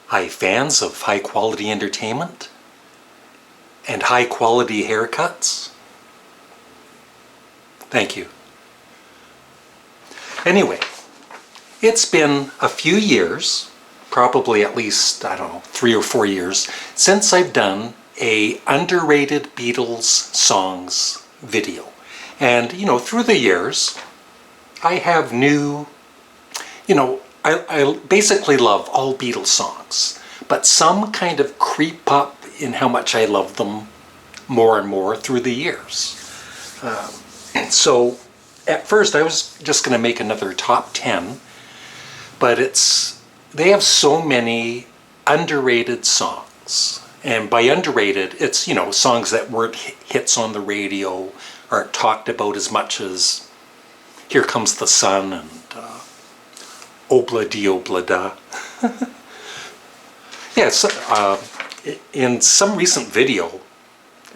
Hi, fans of high-quality entertainment and high-quality haircuts. Thank you. Anyway, it's been a few years, probably at least, I don't know, 3 or 4 years, since I've done a underrated Beatles songs video. And, through the years, I have new, I basically love all Beatles songs, but some kind of creep up in how much I love them more and more through the years. So at first I was just going to make another top 10, but they have so many underrated songs. And by underrated, it's, songs that weren't hits on the radio, aren't talked about as much as Here Comes the Sun and Obla Di Obla Da. Yes, in some recent video,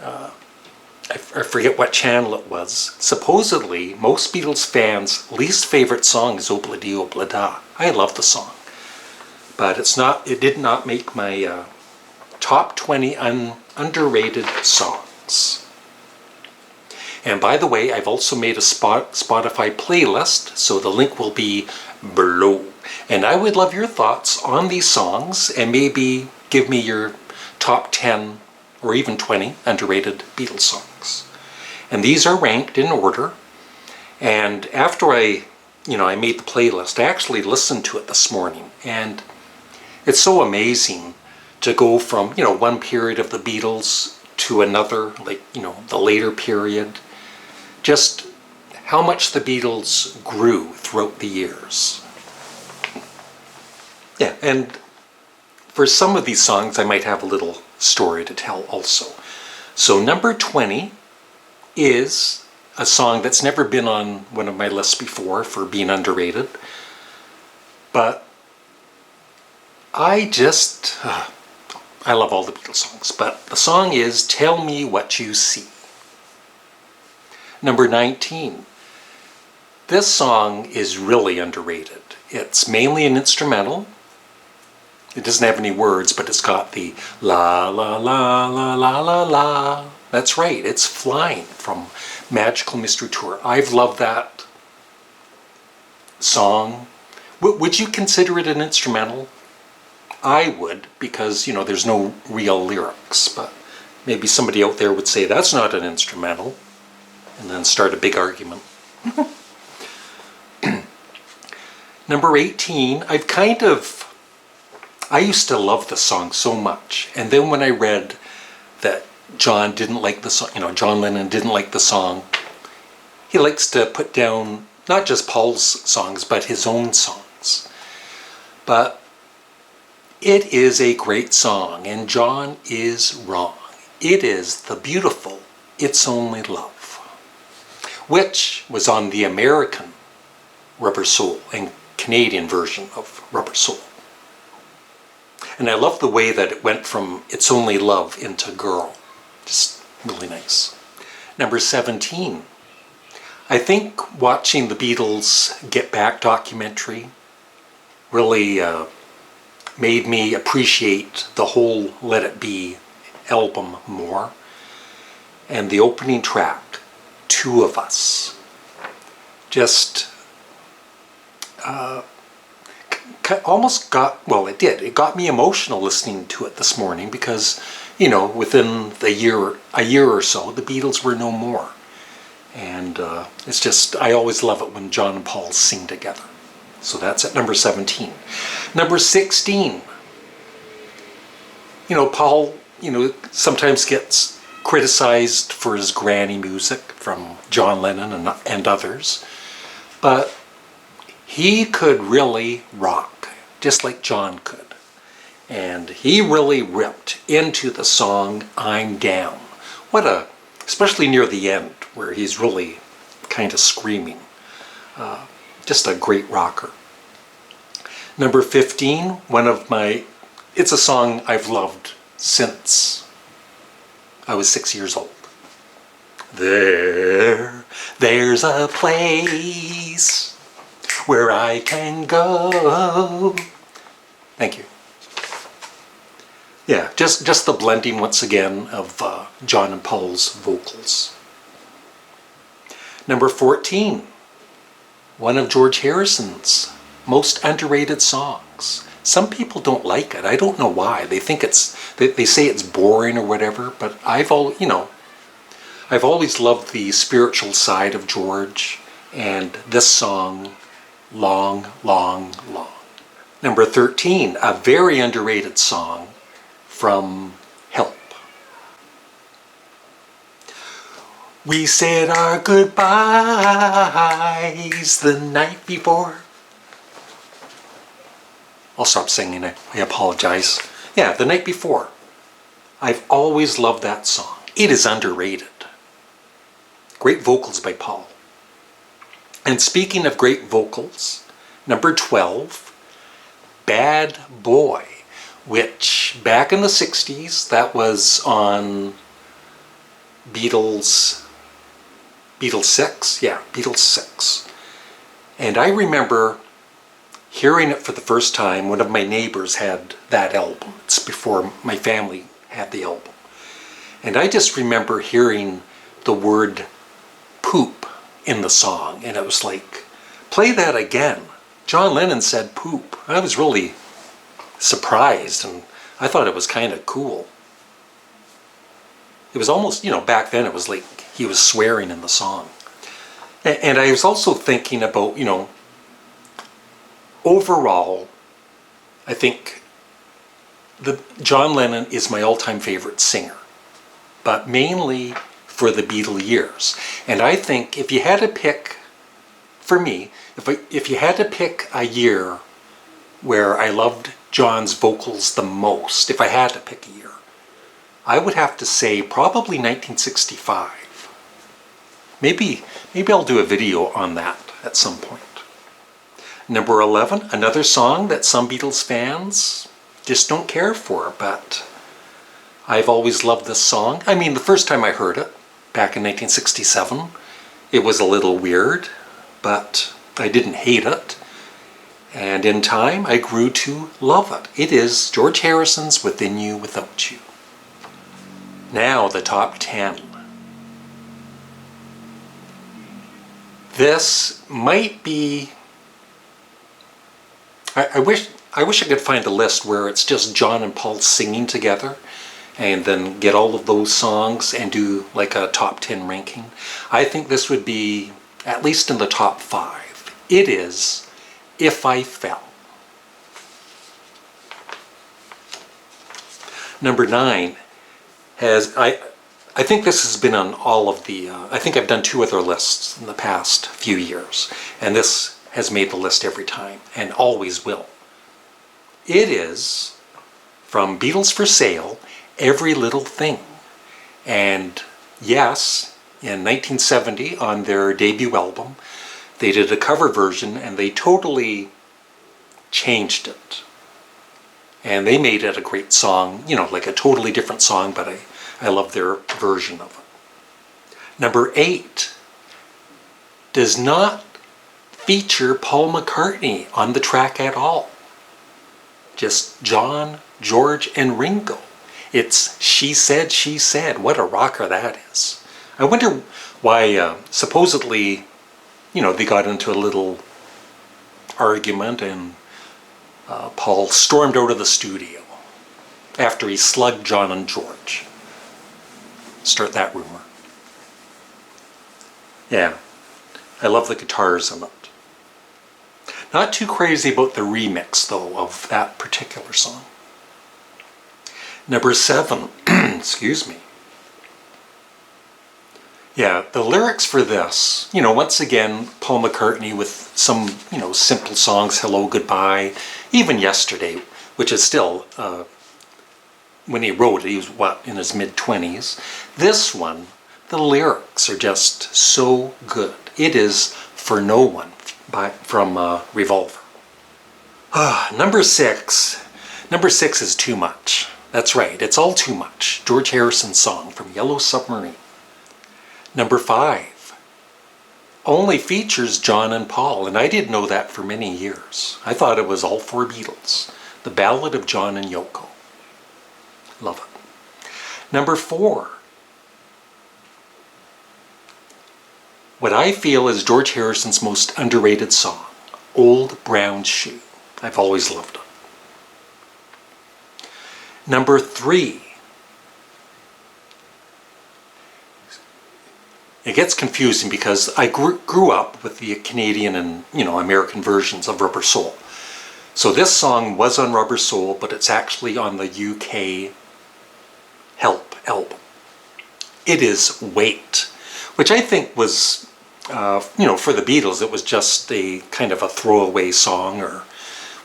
I forget what channel it was, supposedly most Beatles fans' least favorite song is Obla Di Obla Da. I love the song, but it did not make my top 20 underrated songs. And by the way, I've also made a Spotify playlist, so the link will be below. And I would love your thoughts on these songs, and maybe give me your top 10 or even 20 underrated Beatles songs. And these are ranked in order. And after I made the playlist, I actually listened to it this morning. And it's so amazing to go from, one period of the Beatles to another, like, the later period. Just how much the Beatles grew throughout the years. Yeah, and for some of these songs I might have a little story to tell also. So number 20 is a song that's never been on one of my lists before for being underrated, but I love all the Beatles songs, but the song is Tell Me What You See. Number 19. This song is really underrated. It's mainly an instrumental. It doesn't have any words, but it's got the la la la la la la la. That's right, it's Flying from Magical Mystery Tour. I've loved that song. Would you consider it an instrumental? I would, because, there's no real lyrics, but maybe somebody out there would say that's not an instrumental, and then start a big argument. Number 18, I used to love the song so much, and then when I read that John didn't like the song, John Lennon didn't like the song, he likes to put down not just Paul's songs, but his own songs. But it is a great song, and John is wrong. It is the beautiful It's Only Love, which was on the American Rubber Soul and Canadian version of Rubber Soul. And I love the way that it went from It's Only Love into Girl. Just really nice. Number 17. I think watching the Beatles Get Back documentary really made me appreciate the whole Let It Be album more. And the opening track, Two of Us, just almost it got me emotional listening to it this morning, because, within a year or so, the Beatles were no more. And it's just, I always love it when John and Paul sing together. So that's at number 17. Number 16. Paul, sometimes gets criticized for his granny music from John Lennon and others. But he could really rock, just like John could. And he really ripped into the song I'm Down. Especially near the end, where he's really kind of screaming. Just a great rocker. Number 15, it's a song I've loved since I was 6 years old. There's a place where I can go. Thank you. Yeah, just the blending once again of John and Paul's vocals. Number 14, one of George Harrison's most underrated songs. Some people don't like it. I don't know why. They think they say it's boring or whatever, but I've always loved the spiritual side of George, and this song, Long, Long, Long. Number 13, a very underrated song from Help. We said our goodbyes the night before. I'll stop singing it. I apologize. Yeah, the night before. I've always loved that song. It is underrated. Great vocals by Paul. And speaking of great vocals, number 12, Bad Boy, which back in the 60s, that was on Beatles 6. Yeah, Beatles 6. And I remember hearing it for the first time. One of my neighbors had that album. It's before my family had the album. And I just remember hearing the word poop in the song. And it was like, play that again. John Lennon said poop. I was really surprised, and I thought it was kind of cool. It was almost, back then it was like he was swearing in the song. And I was also thinking about, overall, I think John Lennon is my all-time favorite singer, but mainly for the Beatle years. And I think if you had to pick, for me, if you had to pick a year where I loved John's vocals the most, if I had to pick a year, I would have to say probably 1965. Maybe I'll do a video on that at some point. Number 11, another song that some Beatles fans just don't care for, but I've always loved this song. I mean, the first time I heard it, back in 1967, it was a little weird, but I didn't hate it. And in time, I grew to love it. It is George Harrison's Within You, Without You. Now, the top 10. This might be... I wish I could find a list where it's just John and Paul singing together and then get all of those songs and do like a top 10 ranking. I think this would be at least in the top 5. It is If I Fell. Number 9 has, I think this has been on all of the, I think I've done 2 other lists in the past few years, and this has made the list every time, and always will. It is from Beatles for Sale, Every Little Thing. And yes, in 1970, on their debut album, they did a cover version, and they totally changed it. And they made it a great song, like a totally different song, but I love their version of it. Number 8 does not feature Paul McCartney on the track at all. Just John, George, and Ringo. It's She Said, She Said. What a rocker that is. I wonder why, supposedly, they got into a little argument and Paul stormed out of the studio after he slugged John and George. Start that rumor. Yeah, I love the guitars in it. Not too crazy about the remix, though, of that particular song. Number 7, excuse me. Yeah, the lyrics for this, once again, Paul McCartney with some, simple songs, Hello, Goodbye, even Yesterday, which is still, when he wrote it, he was, in his mid-20s. This one, the lyrics are just so good. It is For No One from Revolver. Number 6. Number 6 is Too Much. That's right, it's all too much. George Harrison's song from Yellow Submarine. Number 5 only features John and Paul, and I didn't know that for many years. I thought it was all 4 Beatles. The Ballad of John and Yoko. Love it. Number 4. What I feel is George Harrison's most underrated song, Old Brown Shoe. I've always loved it. Number 3. It gets confusing because I grew up with the Canadian and, American versions of Rubber Soul. So this song was on Rubber Soul, but it's actually on the UK Help album. It is Wait, which I think was, for the Beatles, it was just a kind of a throwaway song, or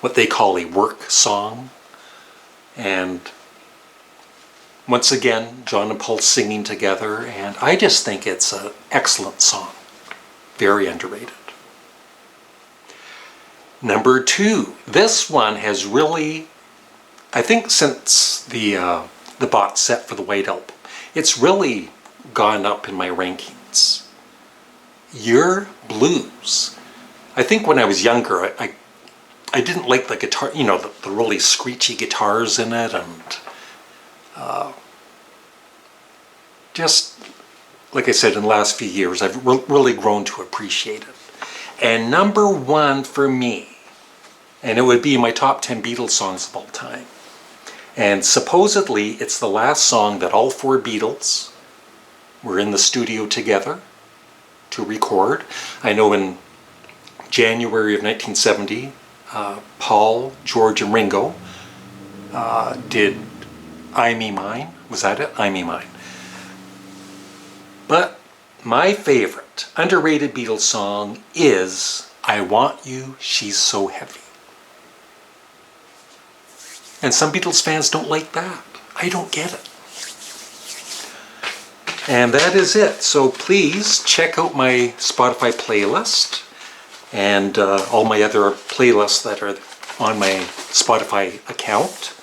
what they call a work song. And once again, John and Paul singing together, and I just think it's an excellent song. Very underrated. Number 2. This one has really, I think since the box set for the White Album, it's really gone up in my rankings. Your Blues. I think when I was younger, I didn't like the guitar, the really screechy guitars in it, and just, like I said, in the last few years, I've really grown to appreciate it. And number 1 for me, and it would be my top 10 Beatles songs of all time. And supposedly, it's the last song that all 4 Beatles were in the studio together to record. I know in January of 1970, Paul, George, and Ringo did I Me Mine. Was that it? I Me Mine. But my favorite underrated Beatles song is I Want You, She's So Heavy. And some Beatles fans don't like that. I don't get it. And that is it. So please check out my Spotify playlist and all my other playlists that are on my Spotify account.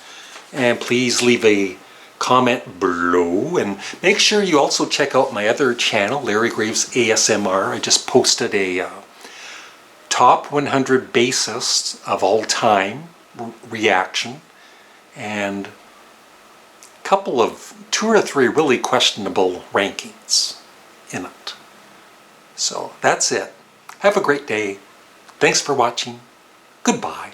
And please leave a comment below, and make sure you also check out my other channel, Larry Graves ASMR. I just posted a top 100 bassists of all time reaction, and a couple of 2 or 3 really questionable rankings in it. So that's it. Have a great day. Thanks for watching. Goodbye.